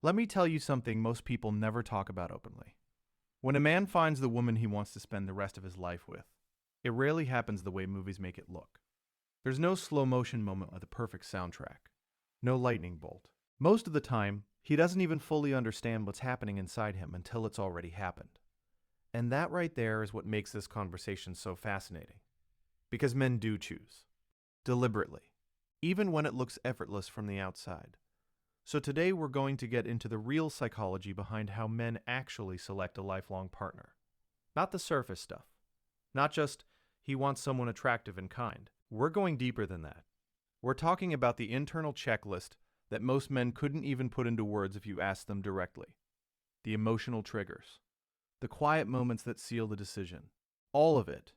Let me tell you something most people never talk about openly. When a man finds the woman he wants to spend the rest of his life with, it rarely happens the way movies make it look. There's no slow motion moment with a perfect soundtrack. No lightning bolt. Most of the time, he doesn't even fully understand what's happening inside him until it's already happened. And that right there is what makes this conversation so fascinating. Because men do choose. Deliberately. Even when it looks effortless from the outside. So today we're going to get into the real psychology behind how men actually select a lifelong partner. Not the surface stuff. Not just, he wants someone attractive and kind. We're going deeper than that. We're talking about the internal checklist that most men couldn't even put into words if you asked them directly. The emotional triggers. The quiet moments that seal the decision. All of it.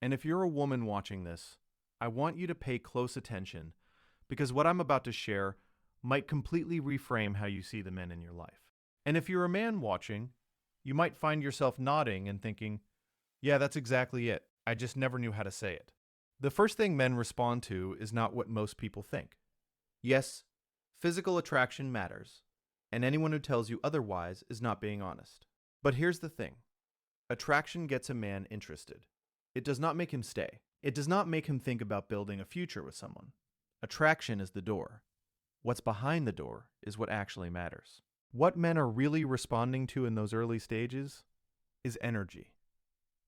And if you're a woman watching this, I want you to pay close attention because what I'm about to share might completely reframe how you see the men in your life. And if you're a man watching, you might find yourself nodding and thinking, yeah, that's exactly it. I just never knew how to say it. The first thing men respond to is not what most people think. Yes, physical attraction matters, and anyone who tells you otherwise is not being honest. But here's the thing. Attraction gets a man interested. It does not make him stay. It does not make him think about building a future with someone. Attraction is the door. What's behind the door is what actually matters. What men are really responding to in those early stages is energy.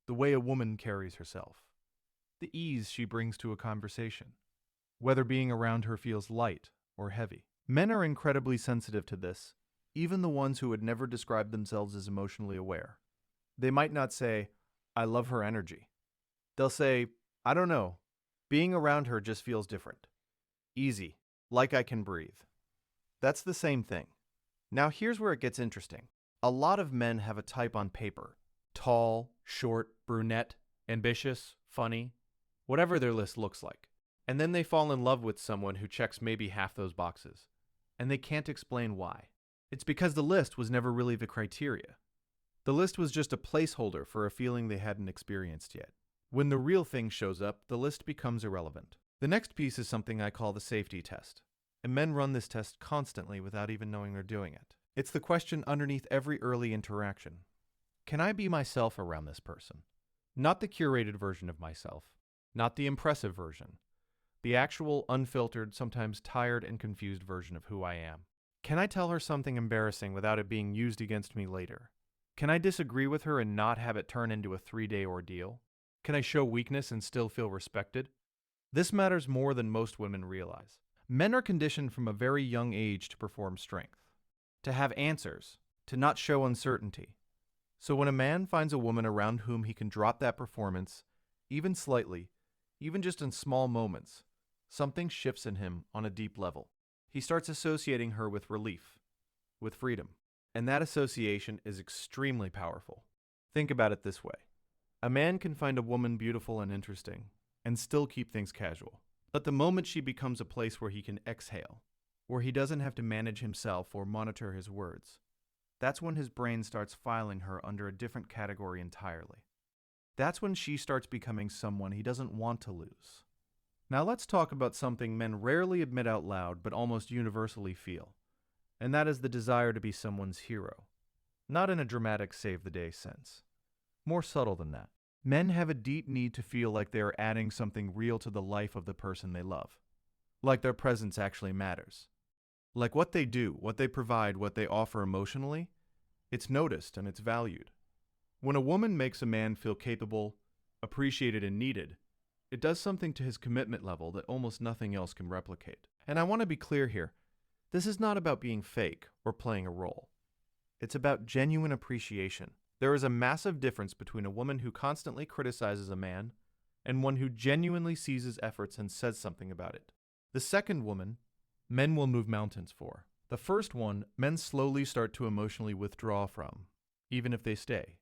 The way a woman carries herself. The ease she brings to a conversation. Whether being around her feels light or heavy. Men are incredibly sensitive to this, even the ones who would never describe themselves as emotionally aware. They might not say, I love her energy. They'll say, I don't know, being around her just feels different. Easy, like I can breathe. That's the same thing. Now here's where it gets interesting. A lot of men have a type on paper. Tall, short, brunette, ambitious, funny, whatever their list looks like. And then they fall in love with someone who checks maybe half those boxes. And they can't explain why. It's because the list was never really the criteria. The list was just a placeholder for a feeling they hadn't experienced yet. When the real thing shows up, the list becomes irrelevant. The next piece is something I call the safety test. And men run this test constantly without even knowing they're doing it. It's the question underneath every early interaction. Can I be myself around this person? Not the curated version of myself. Not the impressive version. The actual, unfiltered, sometimes tired and confused version of who I am. Can I tell her something embarrassing without it being used against me later? Can I disagree with her and not have it turn into a 3-day ordeal? Can I show weakness and still feel respected? This matters more than most women realize. Men are conditioned from a very young age to perform strength, to have answers, to not show uncertainty. So when a man finds a woman around whom he can drop that performance, even slightly, even just in small moments, something shifts in him on a deep level. He starts associating her with relief, with freedom. And that association is extremely powerful. Think about it this way. A man can find a woman beautiful and interesting, and still keep things casual. But the moment she becomes a place where he can exhale, where he doesn't have to manage himself or monitor his words, that's when his brain starts filing her under a different category entirely. That's when she starts becoming someone he doesn't want to lose. Now let's talk about something men rarely admit out loud but almost universally feel, and that is the desire to be someone's hero. Not in a dramatic save-the-day sense. More subtle than that. Men have a deep need to feel like they are adding something real to the life of the person they love. Like their presence actually matters. Like what they do, what they provide, what they offer emotionally, it's noticed and it's valued. When a woman makes a man feel capable, appreciated, and needed, it does something to his commitment level that almost nothing else can replicate. And I want to be clear here. This is not about being fake or playing a role. It's about genuine appreciation. There is a massive difference between a woman who constantly criticizes a man and one who genuinely sees his efforts and says something about it. The second woman, men will move mountains for. The first one, men slowly start to emotionally withdraw from, even if they stay.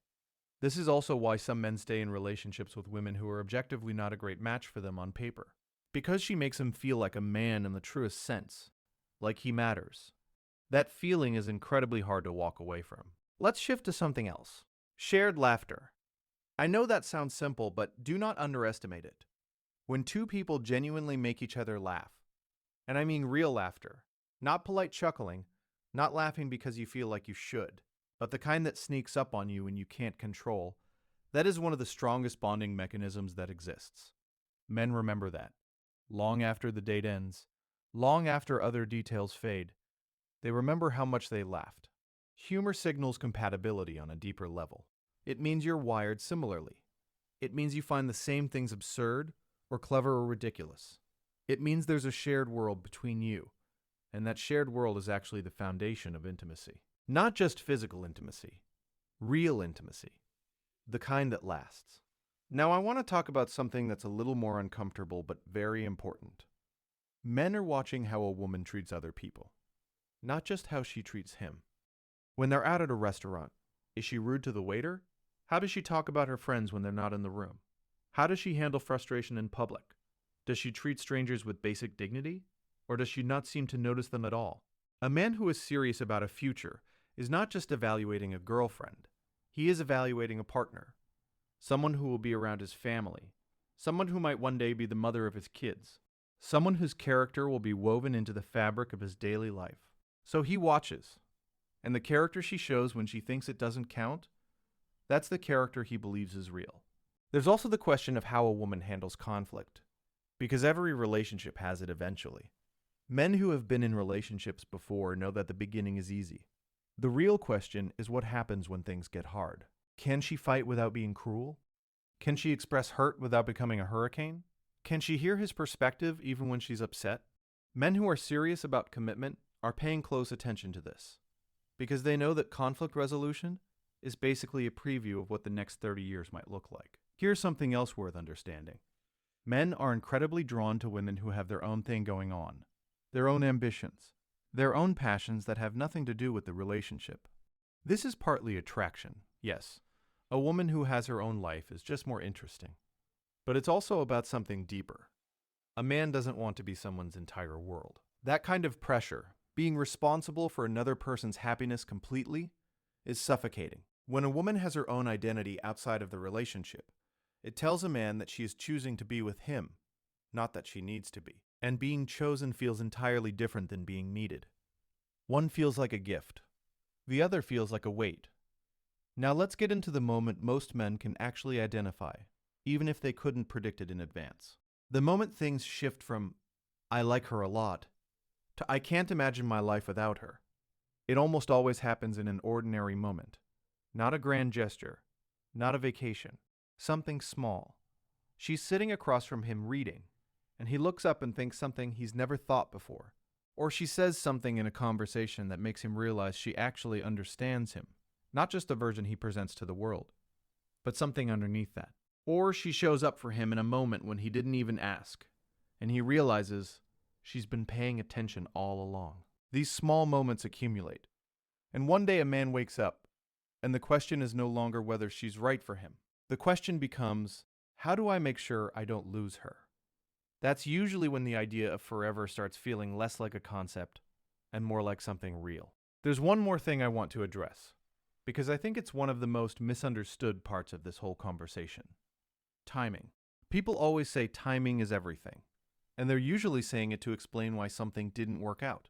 This is also why some men stay in relationships with women who are objectively not a great match for them on paper. Because she makes him feel like a man in the truest sense, like he matters. That feeling is incredibly hard to walk away from. Let's shift to something else. Shared laughter. I know that sounds simple, but do not underestimate it. When two people genuinely make each other laugh, and I mean real laughter, not polite chuckling, Not laughing because you feel like you should, but the kind that sneaks up on you and you can't control. That is one of the strongest bonding mechanisms that exists. Men remember that. Long after the date ends, long after other details fade, they remember how much they laughed. Humor signals compatibility on a deeper level. It means you're wired similarly. It means you find the same things absurd, or clever, or ridiculous. It means there's a shared world between you, and that shared world is actually the foundation of intimacy. Not just physical intimacy, real intimacy, the kind that lasts. Now I want to talk about something that's a little more uncomfortable but very important. Men are watching how a woman treats other people, not just how she treats him. When they're out at a restaurant, is she rude to the waiter? How does she talk about her friends when they're not in the room? How does she handle frustration in public? Does she treat strangers with basic dignity? Or does she not seem to notice them at all? A man who is serious about a future is not just evaluating a girlfriend. He is evaluating a partner. Someone who will be around his family. Someone who might one day be the mother of his kids. Someone whose character will be woven into the fabric of his daily life. So he watches. And the character she shows when she thinks it doesn't count, that's the character he believes is real. There's also the question of how a woman handles conflict, because every relationship has it eventually. Men who have been in relationships before know that the beginning is easy. The real question is what happens when things get hard. Can she fight without being cruel? Can she express hurt without becoming a hurricane? Can she hear his perspective even when she's upset? Men who are serious about commitment are paying close attention to this, because they know that conflict resolution is basically a preview of what the next 30 years might look like. Here's something else worth understanding. Men are incredibly drawn to women who have their own thing going on, their own ambitions, their own passions that have nothing to do with the relationship. This is partly attraction, yes. A woman who has her own life is just more interesting. But it's also about something deeper. A man doesn't want to be someone's entire world. That kind of pressure, being responsible for another person's happiness completely, is suffocating. When a woman has her own identity outside of the relationship, it tells a man that she is choosing to be with him, not that she needs to be. And being chosen feels entirely different than being needed. One feels like a gift. The other feels like a weight. Now let's get into the moment most men can actually identify, even if they couldn't predict it in advance. The moment things shift from, "I like her a lot," to "I can't imagine my life without her." It almost always happens in an ordinary moment. Not a grand gesture. Not a vacation. Something small. She's sitting across from him reading, and he looks up and thinks something he's never thought before. Or she says something in a conversation that makes him realize she actually understands him. Not just the version he presents to the world, but something underneath that. Or she shows up for him in a moment when he didn't even ask, and he realizes she's been paying attention all along. These small moments accumulate, and one day a man wakes up, and the question is no longer whether she's right for him. The question becomes, how do I make sure I don't lose her? That's usually when the idea of forever starts feeling less like a concept and more like something real. There's one more thing I want to address, because I think it's one of the most misunderstood parts of this whole conversation. Timing. People always say timing is everything, and they're usually saying it to explain why something didn't work out.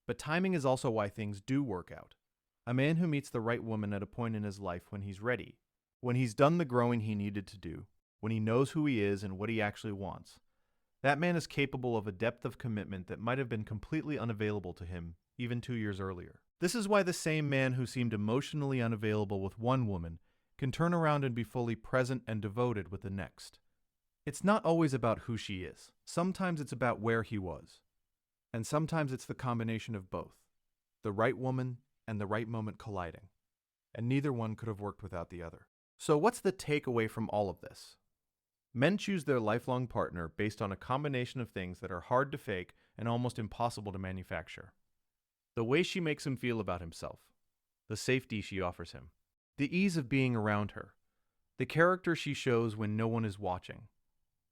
But timing is also why things do work out. A man who meets the right woman at a point in his life when he's ready, when he's done the growing he needed to do, when he knows who he is and what he actually wants, that man is capable of a depth of commitment that might have been completely unavailable to him even 2 years earlier. This is why the same man who seemed emotionally unavailable with one woman can turn around and be fully present and devoted with the next. It's not always about who she is. Sometimes it's about where he was. And sometimes it's the combination of both, the right woman and the right moment colliding. And neither one could have worked without the other. So what's the takeaway from all of this? Men choose their lifelong partner based on a combination of things that are hard to fake and almost impossible to manufacture. The way she makes him feel about himself, the safety she offers him, the ease of being around her, the character she shows when no one is watching,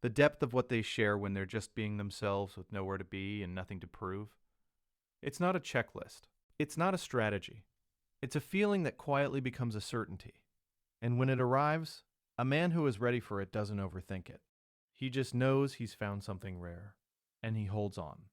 the depth of what they share when they're just being themselves with nowhere to be and nothing to prove. It's not a checklist. It's not a strategy. It's a feeling that quietly becomes a certainty. And when it arrives, a man who is ready for it doesn't overthink it. He just knows he's found something rare, and he holds on.